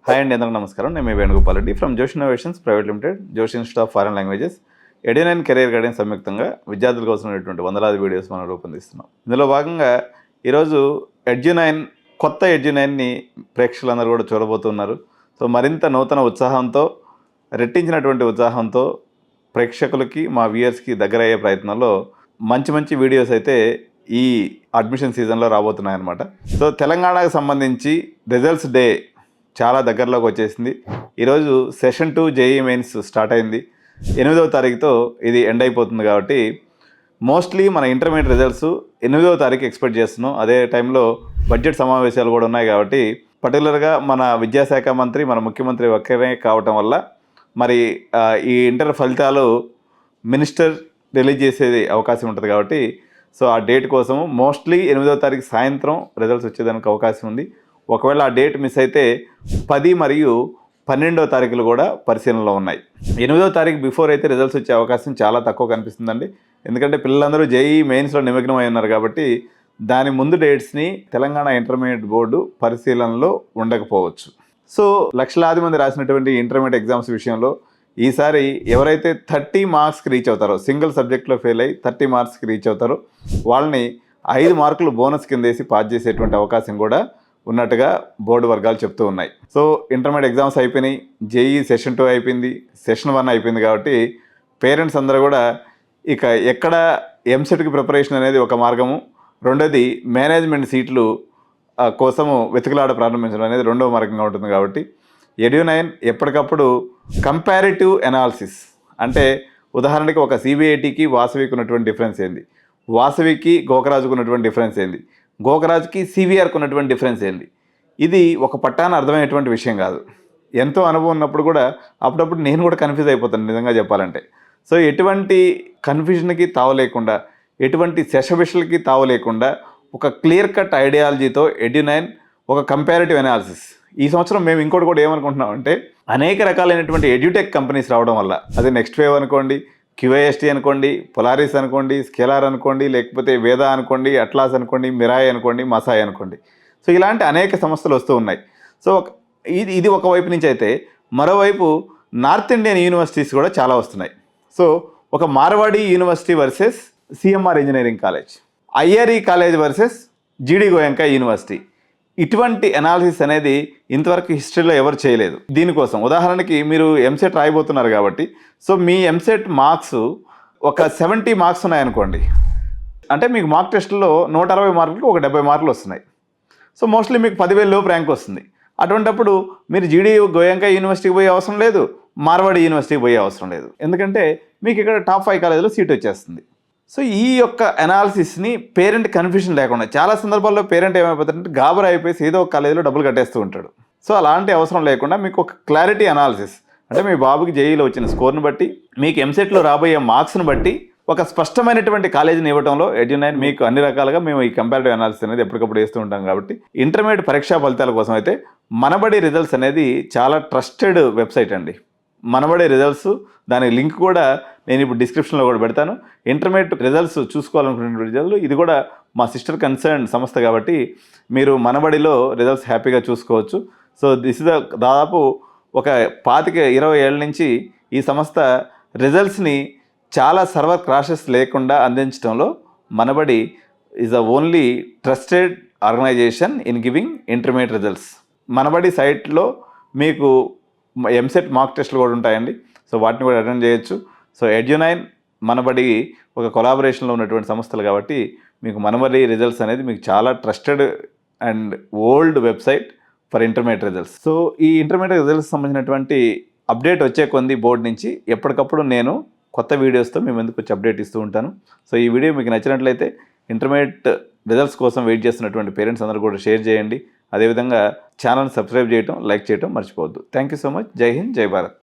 Hi అండి, అందరికీ నమస్కారం. నేను మీ Venugopal Reddy from Josh innovations private limited, Josh institute of foreign languages, Edunine career guidance సంయుక్తంగా విద్యార్థుల కోసం ఉన్నటువంటి వందలాది వీడియోస్ మనం రూపొందిస్తున్నాం. ఇందులో భాగంగా ఈరోజు ఎడ్యునైన్ కొత్త ఎడ్యునైన్ని ప్రేక్షకులందరూ కూడా చూడబోతున్నారు. సో మరింత నూతన ఉత్సాహంతో, రెట్టించినటువంటి ఉత్సాహంతో ప్రేక్షకులకి, మా వ్యూయర్స్కి దగ్గరయ్యే ప్రయత్నంలో మంచి మంచి వీడియోస్ అయితే ఈ అడ్మిషన్ సీజన్లో రాబోతున్నాయన్నమాట. సో తెలంగాణకు సంబంధించి రిజల్ట్స్ డే చాలా దగ్గరలోకి వచ్చేసింది. ఈరోజు సెషన్ 2 జేఈ మెయిన్స్ స్టార్ట్ అయింది. 8వ తారీఖుతో ఇది ఎండ్ అయిపోతుంది. కాబట్టి మోస్ట్లీ మన ఇంటర్మీడియట్ రిజల్ట్స్ 8వ తారీఖు ఎక్స్పెక్ట్ చేస్తున్నాం. అదే టైంలో బడ్జెట్ సమావేశాలు కూడా ఉన్నాయి. కాబట్టి పర్టికులర్గా మన విద్యాశాఖ మంత్రి, మన ముఖ్యమంత్రి ఒక్కరే కావటం వల్ల మరి ఈ ఇంటర్ ఫలితాలు మినిస్టర్ రిలీజ్ చేసేది అవకాశం ఉంటుంది. కాబట్టి సో ఆ డేట్ కోసం మోస్ట్లీ 8వ తారీఖు సాయంత్రం రిజల్ట్స్ వచ్చేదానికి అవకాశం ఉంది. ఒకవేళ ఆ డేట్ మిస్ అయితే 10 మరియు 12వ తారీఖులు కూడా పరిశీలనలో ఉన్నాయి. 8వ తారీఖు బిఫోర్ అయితే రిజల్ట్స్ వచ్చే అవకాశం చాలా తక్కువ కనిపిస్తుందండి. ఎందుకంటే పిల్లలందరూ జేఈ మెయిన్స్లో నిమగ్నమై ఉన్నారు. కాబట్టి దాని ముందు డేట్స్ని తెలంగాణ ఇంటర్మీడియట్ బోర్డు పరిశీలనలో ఉండకపోవచ్చు. సో లక్షలాది మంది రాసినటువంటి ఇంటర్మీడియట్ ఎగ్జామ్స్ విషయంలో ఈసారి ఎవరైతే 30 మార్క్స్కి రీచ్ అవుతారో, సింగిల్ సబ్జెక్ట్లో ఫెయిల్ అయ్యి 30 మార్క్స్కి రీచ్ అవుతారో వాళ్ళని 5 మార్కులు బోనస్ కింద వేసి పాస్ చేసేటువంటి అవకాశం కూడా ఉన్నట్టుగా బోర్డు వర్గాలు చెప్తూ ఉన్నాయి. సో ఇంటర్మీడియట్ ఎగ్జామ్స్ అయిపోయినాయి, జేఈ సెషన్ 2 అయిపోయింది, సెషన్ 1 అయిపోయింది. కాబట్టి పేరెంట్స్ అందరూ కూడా ఇక ఎక్కడ ఎంసెట్కి ప్రిపరేషన్ అనేది ఒక మార్గము, రెండోది మేనేజ్మెంట్ సీట్లు కోసము వెతుకులాడ ప్రారంభించడం అనేది రెండవ మార్గంగా ఉంటుంది. కాబట్టి ఎడ్యునైన్ ఎప్పటికప్పుడు కంపారిటివ్ ఎనాలిసిస్, అంటే ఉదాహరణకి ఒక సిబిఐటికి వాసవికి ఉన్నటువంటి డిఫరెన్స్ ఏంది, వాసవికి గోకరాజుకు ఉన్నటువంటి డిఫరెన్స్ ఏంది, గోకరాజ్కి సివిఆర్కి ఉన్నటువంటి డిఫరెన్స్ ఏంది, ఇది ఒక పట్టాన అర్థమయ్యేటువంటి విషయం కాదు. ఎంతో అనుభవం ఉన్నప్పుడు కూడా అప్పుడప్పుడు నేను కూడా కన్ఫ్యూజ్ అయిపోతాను నిజంగా చెప్పాలంటే. సో ఎటువంటి కన్ఫ్యూజన్కి తావలేకుండా, ఎటువంటి శశబిషలకి తావలేకుండా ఒక క్లియర్ కట్ ఐడియాలజీతో ఎడ్యునైన్ ఒక కంపారిటివ్ అనాలిసిస్. ఈ సంవత్సరం మేము ఇంకోటి కూడా ఏమనుకుంటున్నామంటే, అనేక రకాలైనటువంటి ఎడ్యుటెక్ కంపెనీస్ రావడం వల్ల, అది నెక్స్ట్ వేవ్ అనుకోండి, క్యూఐఎస్టీ అనుకోండి, పొలారిస్ అనుకోండి, స్కేలార్ అనుకోండి, లేకపోతే వేద అనుకోండి, అట్లాస్ అనుకోండి, మిరాయ్ అనుకోండి, మసాయ్ అనుకోండి. సో ఇలాంటి అనేక సంస్థలు వస్తూ ఉన్నాయి. సో ఇది ఒకవైపు నుంచి అయితే, మరోవైపు నార్త్ ఇండియన్ యూనివర్సిటీస్ కూడా చాలా వస్తున్నాయి. సో ఒక Marwadi university versus CMR engineering college, IRE college versus GD Goenka university, ఇటువంటి అనాలిసిస్ అనేది ఇంతవరకు హిస్టరీలో ఎవరు చేయలేదు. దీనికోసం ఉదాహరణకి మీరు ఎంసెట్ రాయబోతున్నారు కాబట్టి, సో మీ ఎంసెట్ మార్క్స్ ఒక 70 మార్క్స్ ఉన్నాయనుకోండి, అంటే మీకు మార్క్ టెస్ట్లో 160 మార్కులకు ఒక 70 మార్కులు వస్తున్నాయి. సో మోస్ట్లీ మీకు 10,000 లోపు ర్యాంక్ వస్తుంది. అటువంటప్పుడు మీరు జీడీ గోయంకా యూనివర్సిటీకి పోయే అవసరం లేదు, మార్వాడి యూనివర్సిటీకి పోయే అవసరం లేదు. ఎందుకంటే మీకు ఇక్కడ టాప్ 5 కాలేజీలో సీట్ వచ్చేస్తుంది. సో ఈ యొక్క అనాలిసిస్ని పేరెంట్ కన్ఫ్యూజన్ లేకుండా, చాలా సందర్భాల్లో పేరెంట్ ఏమైపోతారంటే గాబరా అయిపోయి ఏదో ఒక కాలేజీలో డబ్బులు కట్టేస్తూ ఉంటాడు. సో అలాంటి అవసరం లేకుండా మీకు ఒక క్లారిటీ అనాలిసిస్, అంటే మీ బాబుకి జేఈలో వచ్చిన స్కోర్ని బట్టి, మీకు ఎంసెట్లో రాబోయే మార్క్స్ని బట్టి ఒక స్పష్టమైనటువంటి కాలేజీని ఇవ్వడంలో ఎడ్యునైన్ మీకు అన్ని రకాలుగా మేము ఈ కంపారిటివ్ అనాలిసిస్ అనేది ఎప్పటికప్పుడు వేస్తూ ఉంటాం. కాబట్టి ఇంటర్మీడియట్ పరీక్షా ఫలితాల కోసం అయితే మనబడి రిజల్ట్స్ అనేది చాలా ట్రస్టెడ్ వెబ్సైట్ అండి. మనబడే రిజల్ట్స్, దాని లింక్ కూడా నేను ఇప్పుడు డిస్క్రిప్షన్లో కూడా పెడతాను. ఇంటర్మీడియట్ రిజల్ట్స్ చూసుకోవాలనుకునే రిజల్ట్, ఇది కూడా మా సిస్టర్ కన్సర్న్ సంస్థ కాబట్టి మీరు మనబడిలో రిజల్ట్స్ హ్యాపీగా చూసుకోవచ్చు. సో దిస్ ఇస్ దాదాపు ఒక 25-20 ఏళ్ళ నుంచి ఈ సంస్థ రిజల్ట్స్ని చాలా సర్వర్ క్రాషెస్ లేకుండా అందించడంలో Manabadi is the only trusted organisation in giving intermediate results. Manabadi సైట్లో మీకు ఎంసెట్ మార్క్ టెస్ట్లు కూడా ఉంటాయండి. సో వాటిని కూడా అటెండ్ చేయొచ్చు. సో ఎడ్యునైన్ మనబడి ఒక కొలాబరేషన్లో ఉన్నటువంటి సంస్థలు కాబట్టి మీకు మనబడి రిజల్ట్స్ అనేది మీకు చాలా trusted and old website for intermediate results. So ఈ ఇంటర్మీడియట్ రిజల్ట్స్ సంబంధించినటువంటి అప్డేట్ వచ్చే కొంది బోర్డు నుంచి ఎప్పటికప్పుడు నేను కొత్త వీడియోస్తో మేము ఎందుకు వచ్చి అప్డేట్ ఇస్తూ ఉంటాను. సో ఈ వీడియో మీకు నచ్చినట్లయితే ఇంటర్మీడియట్ రిజల్ట్స్ కోసం వెయిట్ చేస్తున్నటువంటి పేరెంట్స్ అందరూ కూడా షేర్ చేయండి. అదేవిధంగా ఛానల్ సబ్స్క్రైబ్ చేయటం, లైక్ చేయటం మర్చిపోవద్దు. Thank you so much. జై హింద్, జై భారత్.